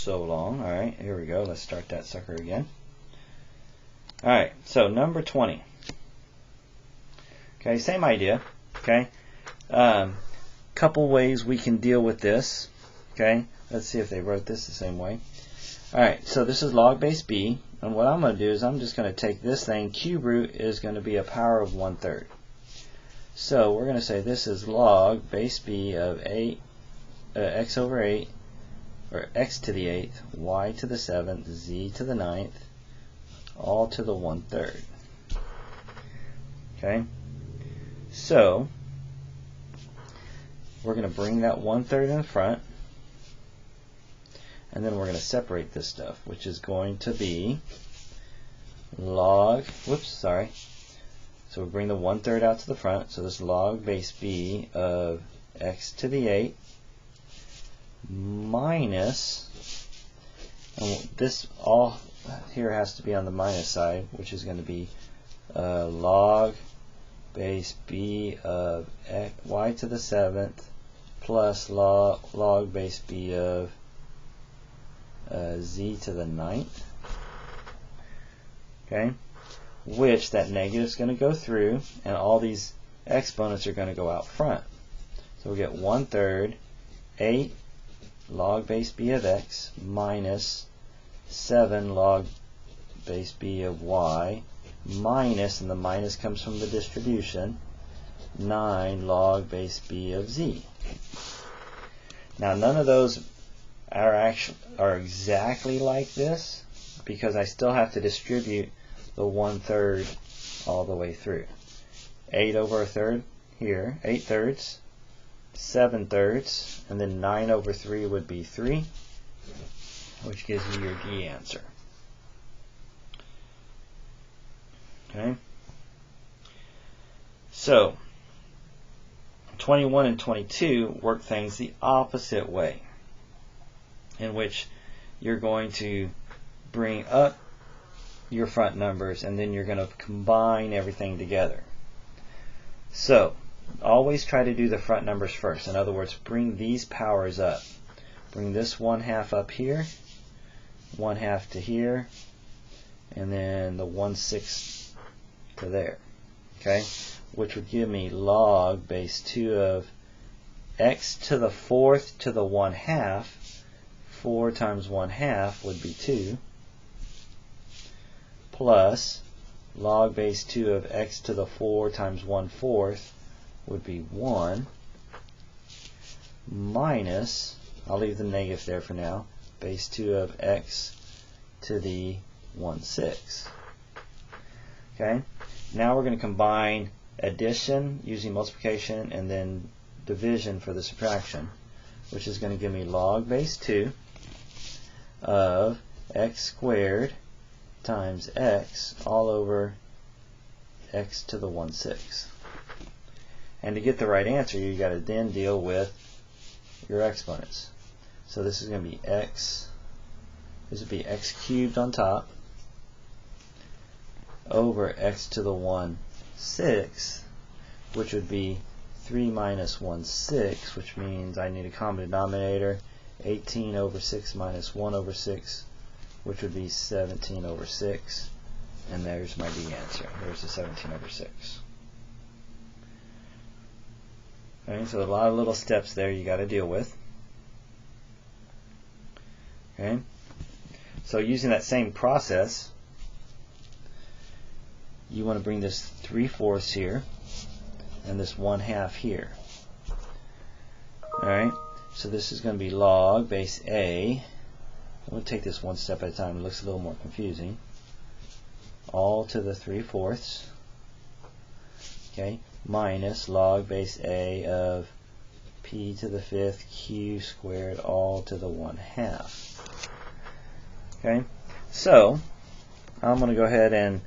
so long. Alright, here we go. Let's start that sucker again. Alright, so number 20. Okay, same idea. Okay, couple ways we can deal with this. Okay, let's see if they wrote this the same way. Alright, so this is log base b, and what I'm going to do is I'm just going to take this thing, cube root is going to be a power of 1/3. So we're going to say this is log base b of 8, x over 8, or x to the 8th, y to the 7th, z to the 9th, all to the 1/3. Okay, so we're going to bring that 1/3 in the front, and then we're going to separate this stuff, which is going to be log, so we bring the 1/3 out to the front, so this log base b of x to the 8 minus, and this all here has to be on the minus side, which is going to be log base b of y to the 7th plus log base b of z to the 9th. Okay, which that negative is going to go through, and all these exponents are going to go out front. So we get 1/3 8 log base b of x minus 7 log base b of y minus, and the minus comes from the distribution, 9 log base b of z. Now none of those are exactly like this, because I still have to distribute the 1/3 all the way through. 8 over a third here, 8 thirds, 7 thirds, and then 9 over 3 would be 3, which gives you your D answer. Okay, so 21 and 22 work things the opposite way, in which you're going to bring up your front numbers and then you're going to combine everything together. So always try to do the front numbers first. In other words, bring these powers up. Bring this 1/2 up here, 1/2 to here, and then the 1/6 to there. Okay, which would give me log base 2 of x to the 4th to the 1/2. 4 times 1/2 would be 2, plus log base 2 of x to the 4 times 1/4 would be 1, minus, I'll leave the negative there for now, base 2 of x to the 1/6. Okay, now we're going to combine addition using multiplication and then division for the subtraction, which is going to give me log base 2 of x squared times x all over x to the 1/6. And to get the right answer, you got to then deal with your exponents. So this is going to be x, this would be x cubed on top over x to the 1/6, which would be 3 minus 1/6, which means I need a common denominator, 18 over 6 minus 1 over 6, which would be 17 over 6. And there's my D answer. There's the 17 over 6. Okay, so a lot of little steps there you got to deal with. Okay, so using that same process, you want to bring this 3/4 here and this 1/2 here. Alright, so this is going to be log base A. We'll take this one step at a time. It looks a little more confusing. All to the 3/4. Okay, minus log base A of p to the 5th q squared all to the 1/2. Okay, so I'm going to go ahead and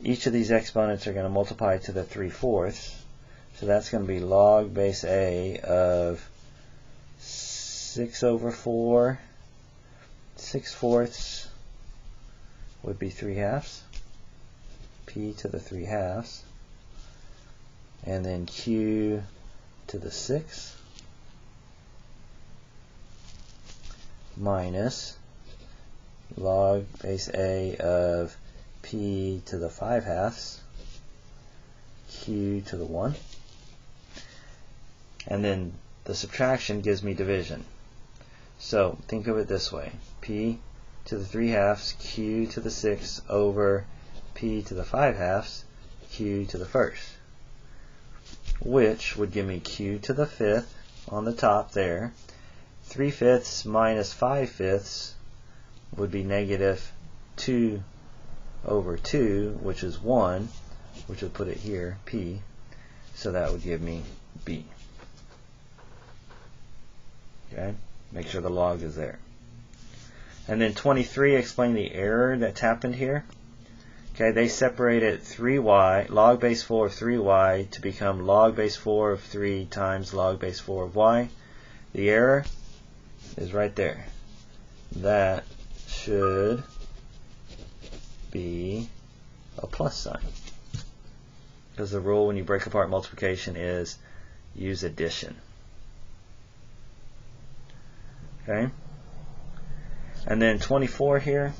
each of these exponents are going to multiply to the 3/4. So that's going to be log base A of 6 over 4, 6/4 would be 3/2, p to the 3/2, and then q to the 6 minus log base A of p to the 5/2 q to the 1. And then the subtraction gives me division. So think of it this way. P to the 3/2 q to the 6 over p to the 5/2 q to the 1st, which would give me q to the 5th on the top there. 3/5 minus 5/5 would be negative 2 over 2, which is 1, which would put it here, p. So that would give me b. Okay, make sure the log is there. And then 23, explain the error that's happened here. Okay, they separated 3y, log base 4 of 3y to become log base 4 of 3 times log base 4 of y. The error is right there. That should be a plus sign. Because the rule when you break apart multiplication is use addition. Okay? And then 24 here,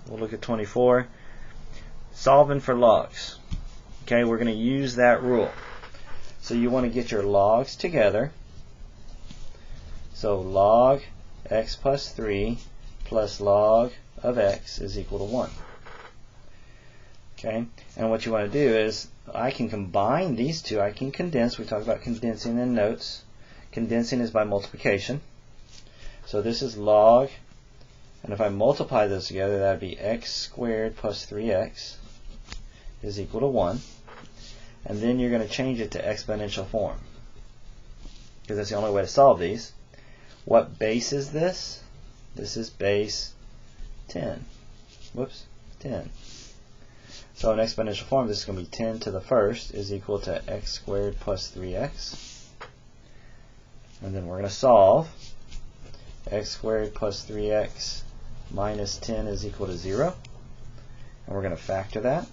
we'll look at 24. Solving for logs. Okay, we're going to use that rule. So you want to get your logs together. So log x plus 3 plus log of x is equal to 1. Okay, and what you want to do is, I can combine these two. I can condense. We talked about condensing in notes. Condensing is by multiplication. So this is log, and if I multiply those together, that would be x squared plus 3x is equal to 1. And then you're going to change it to exponential form, because that's the only way to solve these. What base is this? This is base 10. Whoops, 10. So in exponential form, this is going to be 10 to the 1st is equal to x squared plus 3x. And then we're going to solve. X squared plus 3x minus 10 is equal to 0. And we're going to factor that.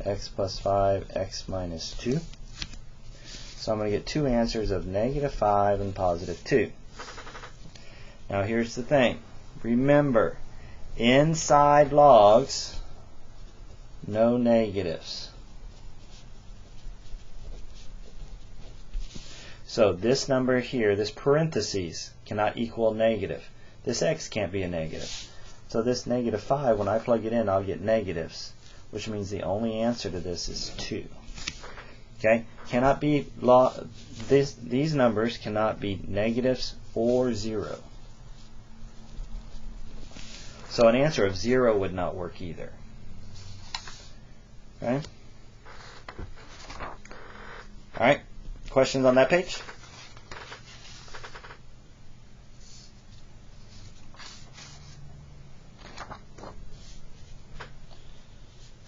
X plus 5, x minus 2. So I'm going to get two answers of negative 5 and positive 2. Now here's the thing. Remember, inside logs, no negatives. So this number here, this parentheses, cannot equal negative. This x can't be a negative. So this negative 5, when I plug it in, I'll get negatives, which means the only answer to this is 2. Okay? Cannot be these numbers cannot be negatives or 0. So an answer of 0 would not work either. Okay? Alright, questions on that page?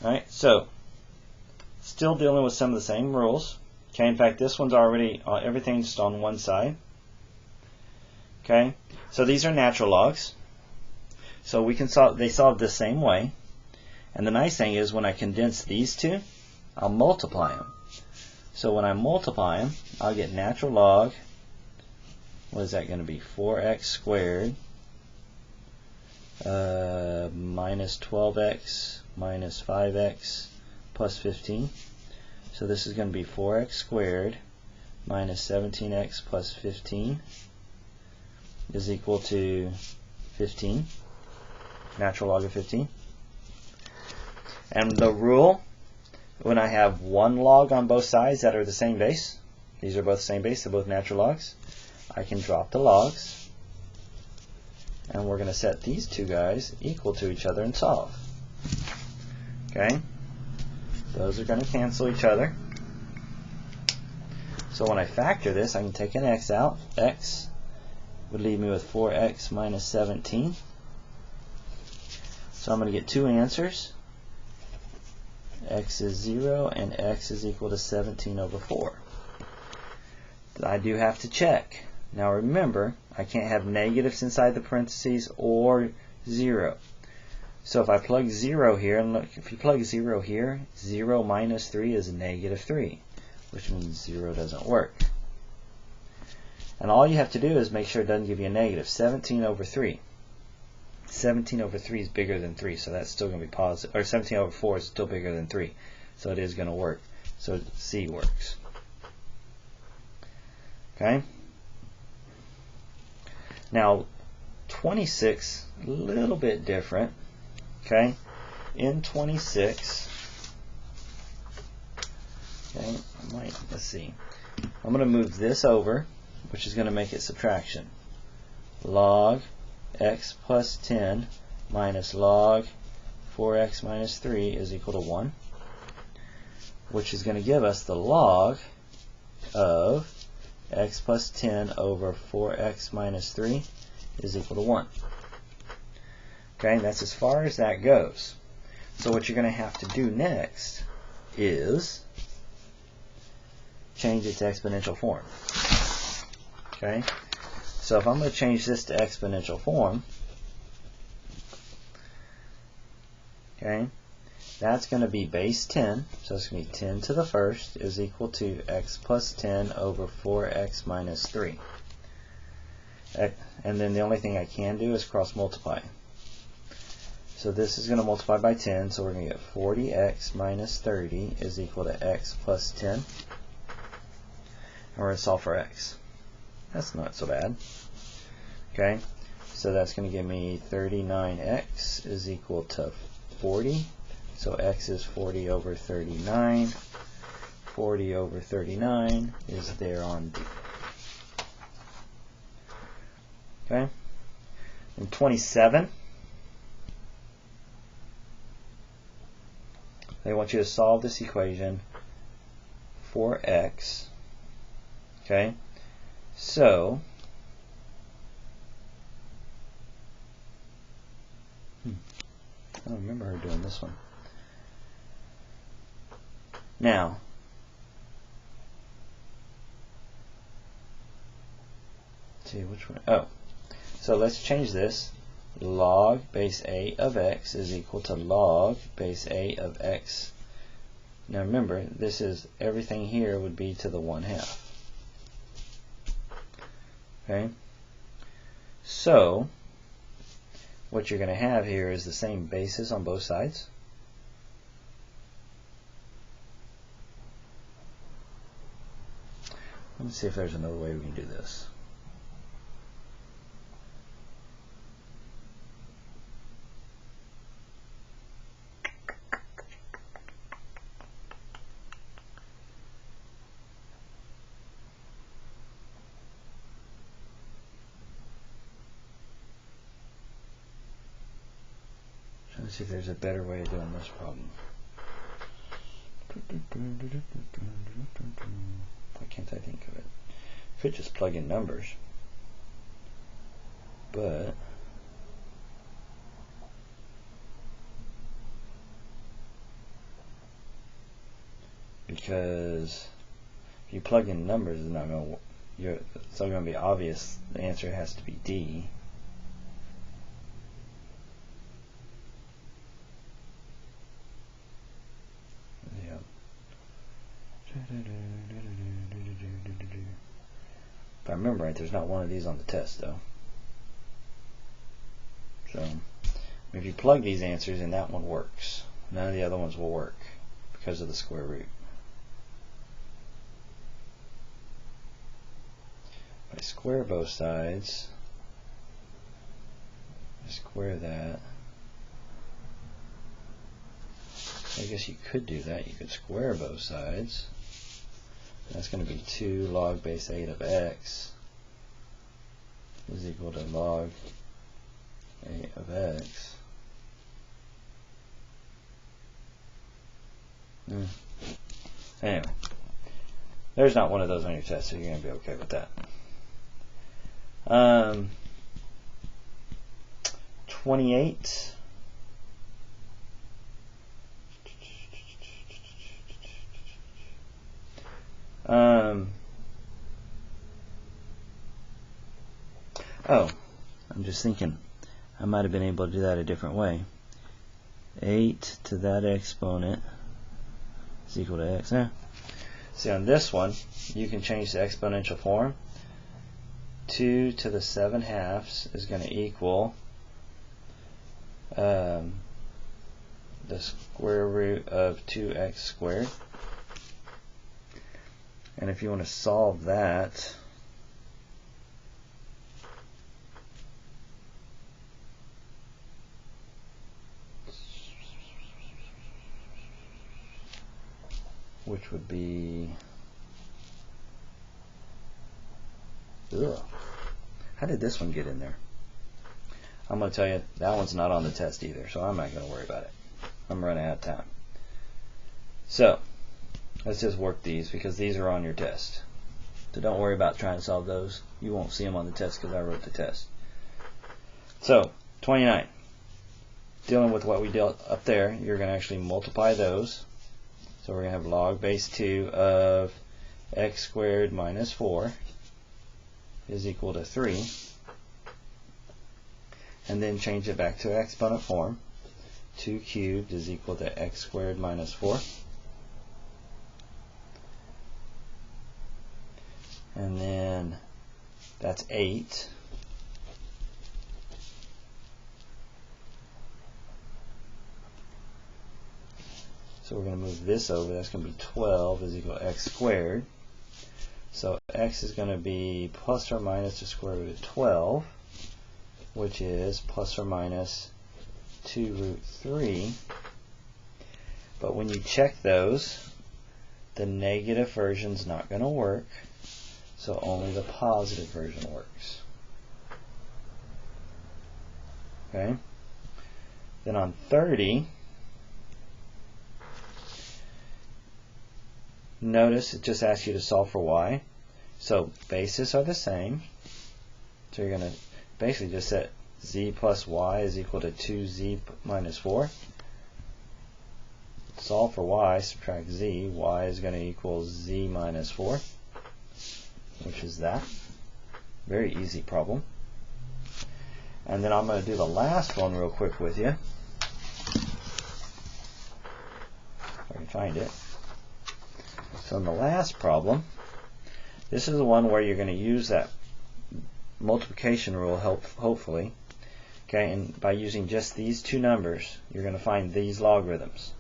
Alright, so still dealing with some of the same rules. Okay, in fact, this one's already, everything's just on one side. Okay, so these are natural logs. So we can solve, they solve the same way. And the nice thing is when I condense these two, I'll multiply them. So when I multiply them, I'll get natural log, what is that going to be, 4x squared minus 12x minus 5x plus 15. So this is going to be 4x squared minus 17x plus 15 is equal to 15. Natural log of 15. And the rule, when I have one log on both sides that are the same base, these are both the same base, they're both natural logs, I can drop the logs, and we're going to set these two guys equal to each other and solve. Okay? Those are going to cancel each other. So when I factor this, I can take an x out. X would leave me with 4x minus 17. So I'm going to get two answers. X is 0 and x is equal to 17 over 4. I do have to check. Now remember, I can't have negatives inside the parentheses or 0. So if I plug 0 here, and look, if you plug 0 here, 0 minus 3 is negative 3, which means 0 doesn't work. And all you have to do is make sure it doesn't give you a negative. 17 over 3. 17 over 3 is bigger than 3, so that's still going to be positive. Or 17 over 4 is still bigger than 3, so it is going to work. So C works. Okay? Now, 26, a little bit different. Okay? In 26, okay, let's see. I'm going to move this over, which is going to make it subtraction. Log x plus 10 minus log 4x minus 3 is equal to 1, which is going to give us the log of x plus 10 over 4x minus 3 is equal to 1. Okay, and that's as far as that goes. So what you're going to have to do next is change it to exponential form. Okay, so if I'm going to change this to exponential form, okay, that's going to be base 10, so it's going to be 10 to the first is equal to x plus 10 over 4x minus 3. And then the only thing I can do is cross multiply. So this is going to multiply by 10, so we're going to get 40x minus 30 is equal to x plus 10. And we're going to solve for x. That's not so bad. Okay, so that's going to give me 39x is equal to 40. So x is 40 over 39. 40 over 39 is there on D. Okay, and 27. They want you to solve this equation for x. Okay, so I don't remember her doing this one. Now, let's see which one. Oh, so let's change this. Log base A of x is equal to log base A of x. Now remember, this is everything here would be to the 1/2. Okay, so what you're going to have here is the same basis on both sides. Let me see if there's another way we can do this. Let's see if there's a better way of doing this problem. Why can't I think of it? Could just plug in numbers, but because if you plug in numbers, it's not going to. It's not going to be obvious. The answer has to be D. If I remember right, there's not one of these on the test, though. So, if you plug these answers in, that one works. None of the other ones will work because of the square root. If I square both sides, square that. I guess you could do that. You could square both sides. That's going to be 2 log base 8 of x is equal to log 8 of x. Anyway, there's not one of those on your test, so you're going to be okay with that. 28. Oh, I'm just thinking I might have been able to do that a different way. 8 to that exponent is equal to x. Yeah. See, on this one, you can change the exponential form. 2 to the 7/2 is going to equal the square root of 2x squared. And if you want to solve that, which would be, ugh, how did this one get in there? I'm going to tell you, that one's not on the test either, so I'm not going to worry about it. I'm running out of time. So, let's just work these, because these are on your test. So don't worry about trying to solve those. You won't see them on the test because I wrote the test. So, 29. Dealing with what we dealt up there, you're going to actually multiply those. So we're going to have log base 2 of x squared minus 4 is equal to 3. And then change it back to exponent form. 2 cubed is equal to x squared minus 4. And then that's 8. So we're going to move this over. That's going to be 12 is equal to x squared. So x is going to be plus or minus the square root of 12, which is plus or minus 2 root 3. But when you check those, the negative version's not going to work, so only the positive version works. Okay? Then on 30, notice it just asks you to solve for y. So bases are the same. So you're going to basically just set z plus y is equal to 2z minus 4. Solve for y, subtract z. Y is going to equal z minus 4, which is that. Very easy problem. And then I'm going to do the last one real quick with you. If I can find it. So in the last problem, this is the one where you're going to use that multiplication rule, hopefully. Okay, and by using just these two numbers, you're going to find these logarithms.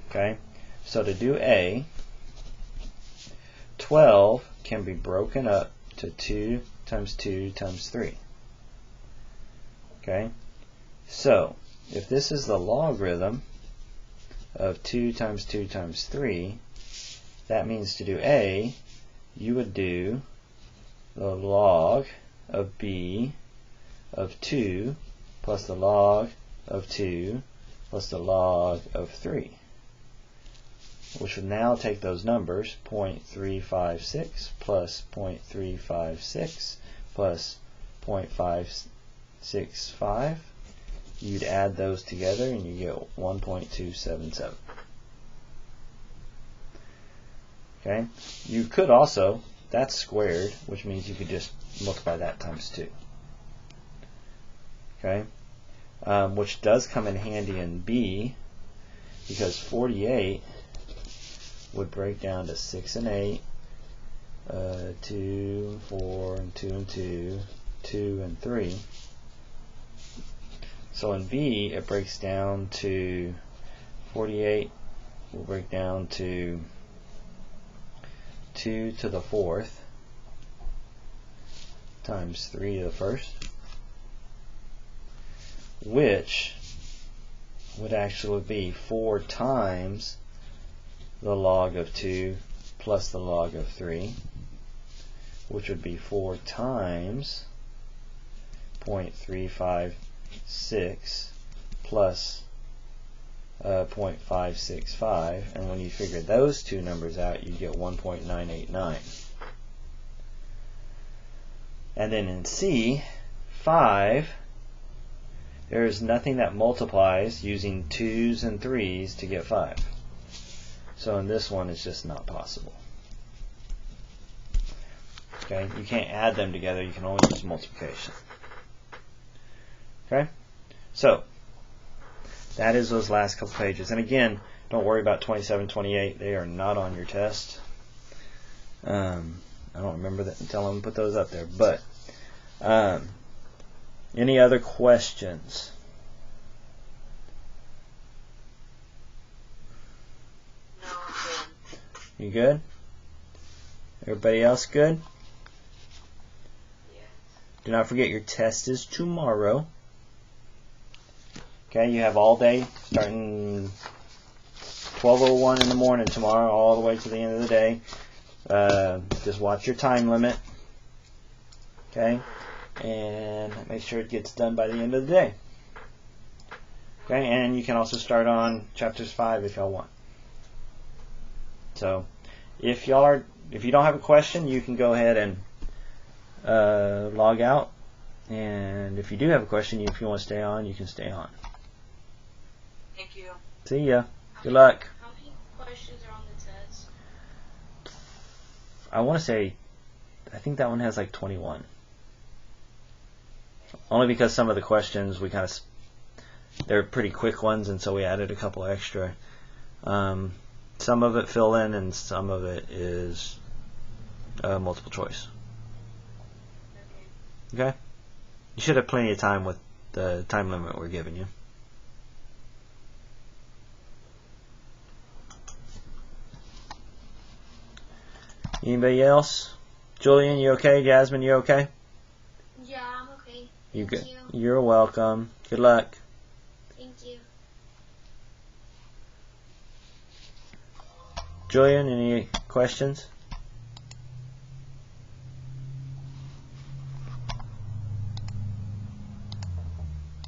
Okay, so to do A, 12 can be broken up to 2 times 2 times 3. Okay, so if this is the logarithm of 2 times 2 times 3, that means to do A, you would do the log of B of 2 plus the log of 2 plus the log of 3, which would now take those numbers, 0.356 plus 0.356 plus 0.565. You'd add those together and you get 1.277. Okay, you could also, that's squared, which means you could just multiply that times 2. Okay, which does come in handy in B, because 48 would break down to 6 and 8, 2 and 4, and 2 and 2, 2 and 3. So in B, it breaks down to 48 will break down to 2 to the 4th times 3 to the 1st, which would actually be 4 times the log of 2 plus the log of 3, which would be 4 times 0.356 plus 0.565, and when you figure those two numbers out, you get 1.989. And then in C, 5, there is nothing that multiplies using 2's and 3's to get 5. So in this one, it's just not possible. Okay, you can't add them together, you can only use multiplication. Okay, so that is those last couple pages. And again, don't worry about 27, 28. They are not on your test. I don't remember that until I'm put those up there. But any other questions? You good? Everybody else good? Yes. Do not forget your test is tomorrow. Okay, you have all day starting 12:01 in the morning tomorrow all the way to the end of the day. Just watch your time limit. Okay? And make sure it gets done by the end of the day. Okay, and you can also start on chapters 5 if y'all want. So, if you don't have a question, you can go ahead and log out. And if you do have a question, if you want to stay on, you can stay on. Thank you. See ya. Good luck. How many questions are on the test? I want to say, I think that one has like 21. Only because some of the questions they're pretty quick ones, and so we added a couple extra. Some of it fill in, and some of it is multiple choice. Okay? You should have plenty of time with the time limit we're giving you. Anybody else? Julian, you okay? Jasmine, you okay? Yeah, I'm okay. You Thank good? you. You're welcome. Good luck. Thank you. Julian, any questions?